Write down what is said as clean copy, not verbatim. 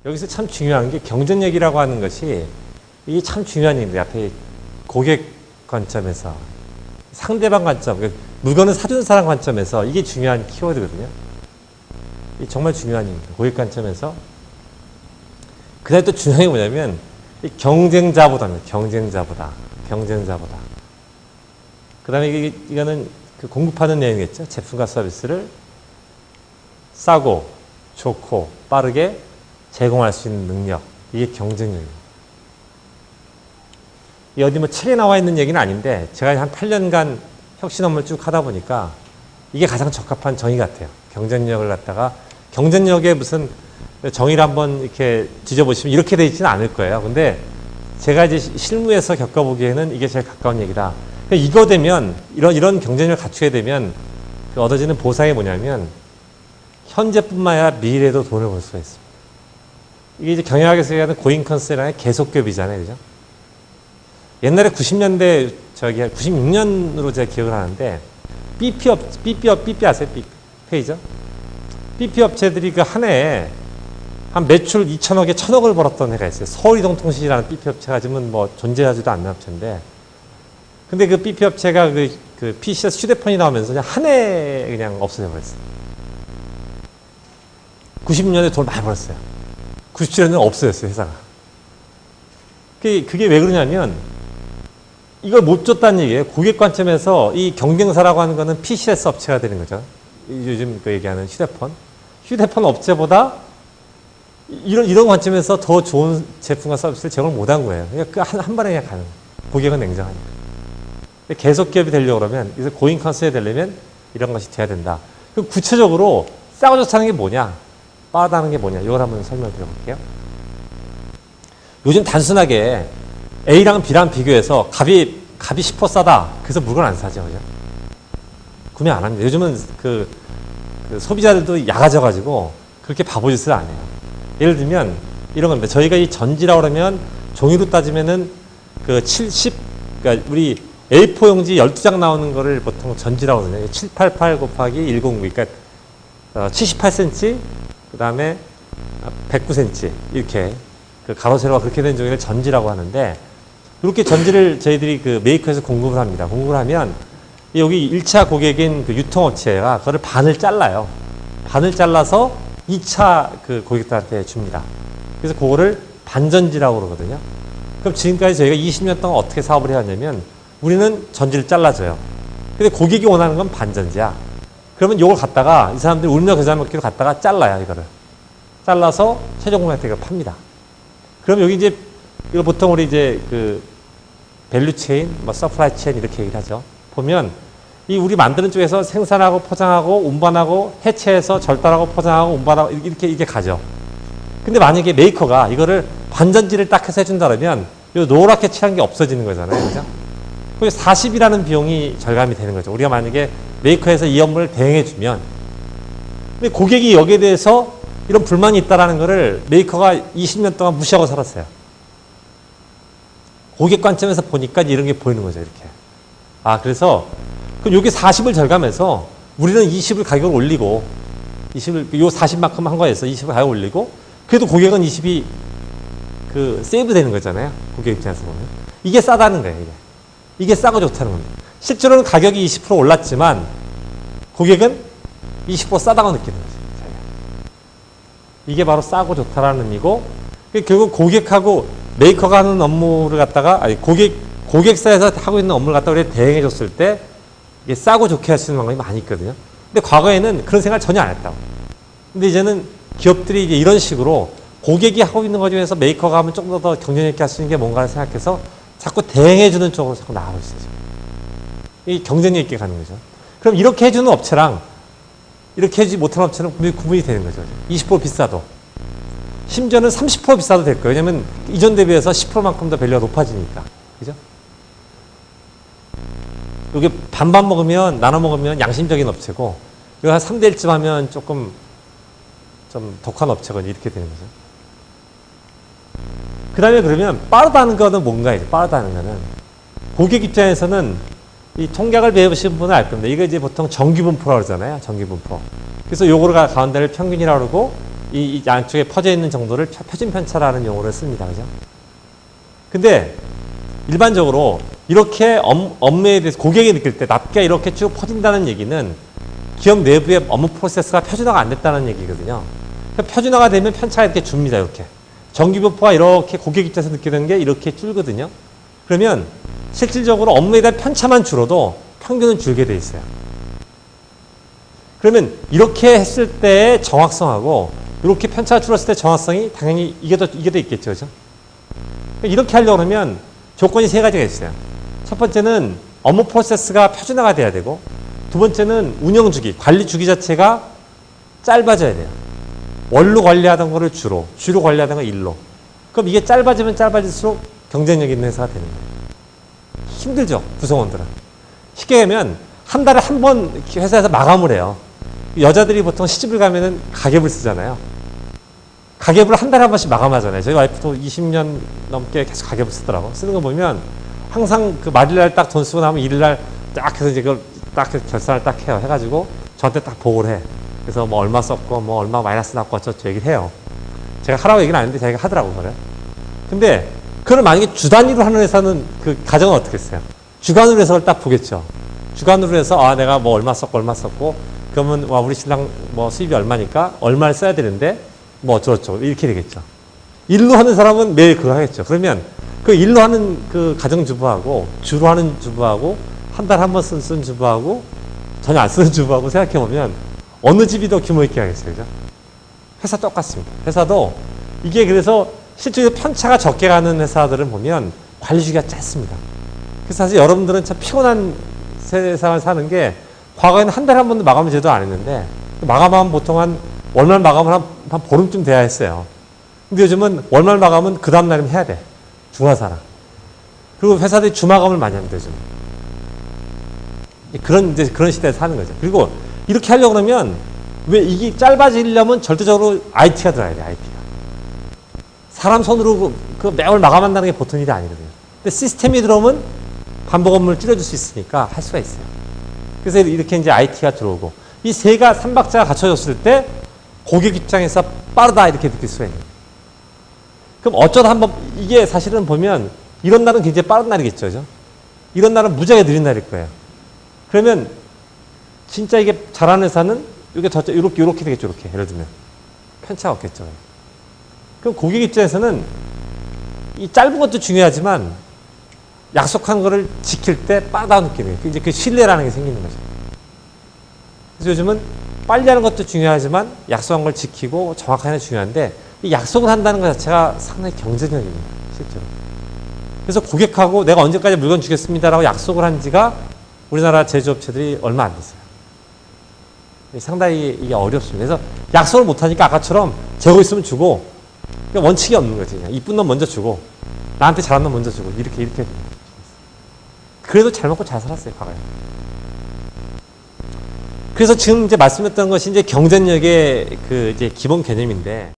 여기서 참 중요한 게 경쟁력이라고 하는 것이 이게 참 중요한 얘기입니다. 앞에 고객 관점에서 상대방 관점, 그러니까 물건을 사주는 사람 관점에서 이게 중요한 키워드거든요. 이게 정말 중요한 얘기입니다. 고객 관점에서. 그 다음에 또 중요한 게 뭐냐면 이 경쟁자보다는 경쟁자보다. 그 다음에 이거는 그 공급하는 내용이겠죠. 제품과 서비스를 싸고 좋고 빠르게 제공할 수 있는 능력. 이게 경쟁력입니다. 이 어디 뭐 책에 나와 있는 얘기는 아닌데 제가 한 8년간 혁신 업무를 쭉 하다 보니까 이게 가장 적합한 정의 같아요. 경쟁력을 갖다가 경쟁력에 무슨 정의를 한번 이렇게 뒤져보시면 이렇게 되어 있지는 않을 거예요. 근데 제가 이제 실무에서 겪어보기에는 이게 제일 가까운 얘기다. 이거 되면 이런 경쟁력을 갖추게 되면 그 얻어지는 보상이 뭐냐면 현재뿐만 아니라 미래에도 돈을 벌 수가 있습니다. 이게 이제 경영학에서 얘기하는 고잉 컨센이라는 계속교비잖아요. 그죠? 옛날에 90년대, 96년으로 제가 기억을 하는데, BP 아세요? 페이죠? BP 업체들이 그 한 해에 한 매출 2천억에 1,000억을 벌었던 해가 있어요. 서울이동통신이라는 BP 업체가 지금은 뭐 존재하지도 않는 업체인데, 근데 그 BP 업체가 그 PC에서 휴대폰이 나오면서 그냥 한 해에 그냥 없어져 버렸어요. 90년에 돈 많이 벌었어요. 97년에 없어졌어요, 회사가. 그게 왜 그러냐면, 이걸 못 줬다는 얘기예요. 고객 관점에서 이 경쟁사라고 하는 거는 PCS 업체가 되는 거죠. 요즘 그 얘기하는 휴대폰 업체보다 이런 관점에서 더 좋은 제품과 서비스를 제공을 못한 거예요. 그러니까 한 번에 그냥 가는 거예요. 고객은 냉정하니까. 계속 기업이 되려고 그러면, 그래서 고잉 컨셉이 되려면 이런 것이 돼야 된다. 그럼 구체적으로 싸고 좋다는 게 뭐냐? 빠르다는 게 뭐냐? 이걸 한번 설명을 드려볼게요. 요즘 단순하게 A랑 B랑 비교해서 값이 10% 싸다. 그래서 물건 안 사죠. 그죠? 구매 안 합니다. 요즘은 그 소비자들도 약아져가지고 그렇게 바보짓을 안 해요. 예를 들면 이런 겁니다. 저희가 이 전지라고 그러면 종이로 따지면은 그 70, 그러니까 우리 A4 용지 12장 나오는 거를 보통 전지라고 하거든요. 788 곱하기 109, 그러니까 78cm, 그 다음에 109cm, 이렇게 그 가로 세로가 그렇게 된 종이를 전지라고 하는데, 이렇게 전지를 저희들이 그 메이커에서 공급을 합니다. 공급을 하면 여기 1차 고객인 그 유통업체가 그거를 반을 잘라요. 반을 잘라서 2차 그 고객들한테 줍니다. 그래서 그거를 반전지라고 그러거든요. 그럼 지금까지 저희가 20년 동안 어떻게 사업을 해왔냐면, 우리는 전지를 잘라줘요. 근데 고객이 원하는 건 반전지야. 그러면 이걸 갖다가 이 사람들이 우리나라 계산 먹기로 갖다가 잘라요. 이거를 잘라서 최종 고객한테 이걸 팝니다. 그럼 여기 이제 이거 보통 우리 이제 그 밸류 체인, 뭐 서플라이 체인 이렇게 얘기를 하죠. 보면 이 우리 만드는 쪽에서 생산하고 포장하고 운반하고 해체해서 절단하고 포장하고 운반하고 이렇게 이게 가죠. 근데 만약에 메이커가 이거를 반전지를 딱 해서 해준다 그러면 이 노랗게 칠한 게 없어지는 거잖아요. 그죠? 그래서 40이라는 비용이 절감이 되는 거죠. 우리가 만약에 메이커에서 이 업무를 대행해주면, 근데 고객이 여기에 대해서 이런 불만이 있다라는 거를 메이커가 20년 동안 무시하고 살았어요. 고객 관점에서 보니까 이런 게 보이는 거죠, 이렇게. 아, 그래서, 그럼 여기 40을 절감해서 우리는 20을 가격을 올리고, 20을, 요 40만큼 한 거에서 20을 가격을 올리고, 그래도 고객은 20이 그 세이브 되는 거잖아요. 고객 입장에서 보면. 이게 싸다는 거예요, 이게. 이게 싸고 좋다는 겁니다. 실제로는 가격이 20% 올랐지만, 고객은 20% 싸다고 느끼는 거죠. 이게 바로 싸고 좋다라는 의미고, 결국 고객하고 메이커가 하는 업무를 갖다가, 아니, 고객사에서 하고 있는 업무를 갖다가 우리가 대행해 줬을 때, 이게 싸고 좋게 할 수 있는 방법이 많이 있거든요. 근데 과거에는 그런 생각을 전혀 안 했다고. 근데 이제는 기업들이 이제 이런 식으로 고객이 하고 있는 것 중에서 메이커가 하면 조금 더 경쟁력 있게 할 수 있는 게 뭔가를 생각해서 자꾸 대행해 주는 쪽으로 자꾸 나가고 있어요. 이 경쟁력 있게 가는 거죠. 그럼 이렇게 해주는 업체랑 이렇게 해주지 못하는 업체는 구분이 되는 거죠. 20% 비싸도. 심지어는 30% 비싸도 될 거예요. 왜냐면 이전 대비해서 10%만큼 더 밸류가 높아지니까. 그죠? 이게 반반 먹으면, 나눠 먹으면 양심적인 업체고, 이거 한 3대 1쯤 하면 조금 좀 독한 업체거든요. 이렇게 되는 거죠. 그 다음에 그러면 빠르다는 거는 뭔가 이제 빠르다는 거는 고객 입장에서는 이 통계학을 배우신 분은 알 겁니다. 이거 이제 보통 정기분포라고 그러잖아요. 정기분포. 그래서 요거를 가운데를 평균이라고 그러고 이 양쪽에 퍼져 있는 정도를 표준 편차라는 용어를 씁니다. 그죠? 근데 일반적으로 이렇게 업무에 대해서 고객이 느낄 때 납기가 이렇게 쭉 퍼진다는 얘기는 기업 내부의 업무 프로세스가 표준화가 안 됐다는 얘기거든요. 그러니까 표준화가 되면 편차가 이렇게 줍니다. 이렇게. 전기분포가 이렇게 고객 입장에서 느끼는 게 이렇게 줄거든요. 그러면 실질적으로 업무에 대한 편차만 줄어도 평균은 줄게 돼 있어요. 그러면 이렇게 했을 때의 정확성하고 이렇게 편차가 줄었을 때 정확성이 당연히 이게 더 있겠죠. 그죠? 이렇게 하려고 하면 조건이 세 가지가 있어요. 첫 번째는 업무 프로세스가 표준화가 돼야 되고, 두 번째는 운영 주기, 관리 주기 자체가 짧아져야 돼요. 월로 관리하던 거를 주로 관리하던 거 일로. 그럼 이게 짧아지면 짧아질수록 경쟁력 있는 회사가 되는 거예요. 힘들죠, 구성원들은. 쉽게 하면 한 달에 한 번 회사에서 마감을 해요. 여자들이 보통 시집을 가면은 가계부를 쓰잖아요. 가계부를 한 달에 한 번씩 마감하잖아요. 저희 와이프도 20년 넘게 계속 가계부 쓰더라고. 쓰는 거 보면 항상 그 말일날 딱 돈 쓰고 나면 일일날 딱 해서 이제 그걸 딱 결산을 딱 해요. 해가지고 저한테 딱 보고를 해. 그래서 뭐 얼마 썼고 뭐 얼마 마이너스 났고 어쩌고 얘기를 해요. 제가 하라고 얘기는 안 했는데 자기가 하더라고, 그래. 근데 그걸 만약에 주 단위로 하는 회사는 그 가정은 어떻게 했어요? 주간으로 해서 딱 보겠죠. 주간으로 해서 아 내가 뭐 얼마 썼고 그러면 와 우리 신랑 뭐 수입이 얼마니까 얼마를 써야 되는데 뭐 어쩌고저쩌고 이렇게 되겠죠. 일로 하는 사람은 매일 그거 하겠죠. 그러면 그 일로 하는 그 가정주부하고 주로 하는 주부하고 한 달에 한 번 쓴 주부하고 전혀 안 쓰는 주부하고 생각해보면 어느 집이 더 규모 있게 하겠어요. 그죠? 회사 똑같습니다. 회사도 이게 그래서 실제로 편차가 적게 가는 회사들은 보면 관리 주기가 짧습니다. 그래서 사실 여러분들은 참 피곤한 세상을 사는 게 과거에는 한 달에 한 번도 마감을 제대로 안 했는데 마감하면 보통 한 월말 마감을 한 보름쯤 돼야 했어요. 근데 요즘은 월말 마감은 그 다음 날이면 해야 돼. 중화사랑. 그리고 회사들이 주마감을 많이 합니다. 요즘. 그런 시대에 사는 거죠. 그리고 이렇게 하려고 그러면 왜 이게 짧아지려면 절대적으로 IT가 들어야 돼. IT가. 사람 손으로 그 매월 마감한다는 게 보통 일이 아니거든요. 근데 시스템이 들어오면 반복 업무를 줄여줄 수 있으니까 할 수가 있어요. 그래서 이렇게 이제 IT가 들어오고 이 세가 삼박자가 갖춰졌을 때 고객 입장에서 빠르다 이렇게 느낄 수가 있는 거예요. 그럼 어쩌다 한번 이게 사실은 보면 이런 날은 굉장히 빠른 날이겠죠. 그죠? 이런 날은 무지하게 느린 날일 거예요. 그러면 진짜 이게 잘하는 회사는 이렇게 되겠죠. 이렇게 예를 들면 편차가 없겠죠. 그럼 고객 입장에서는 이 짧은 것도 중요하지만 약속한 거를 지킬 때 빠르다는 느낌이에요. 이제 그 신뢰라는 게 생기는 거죠. 그래서 요즘은 빨리 하는 것도 중요하지만 약속한 걸 지키고 정확하게 중요한데 이 약속을 한다는 것 자체가 상당히 경쟁력입니다. 실제로. 그래서 고객하고 내가 언제까지 물건 주겠습니다라고 약속을 한 지가 우리나라 제조업체들이 얼마 안 됐어요. 상당히 이게 어렵습니다. 그래서 약속을 못하니까 아까처럼 재고 있으면 주고 그러니까 원칙이 없는 거지. 그냥 이쁜 놈 먼저 주고 나한테 잘한 놈 먼저 주고 이렇게 그래도 잘 먹고 잘 살았어요. 과거에. 그래서 지금 이제 말씀했던 것이 이제 경쟁력의 그 이제 기본 개념인데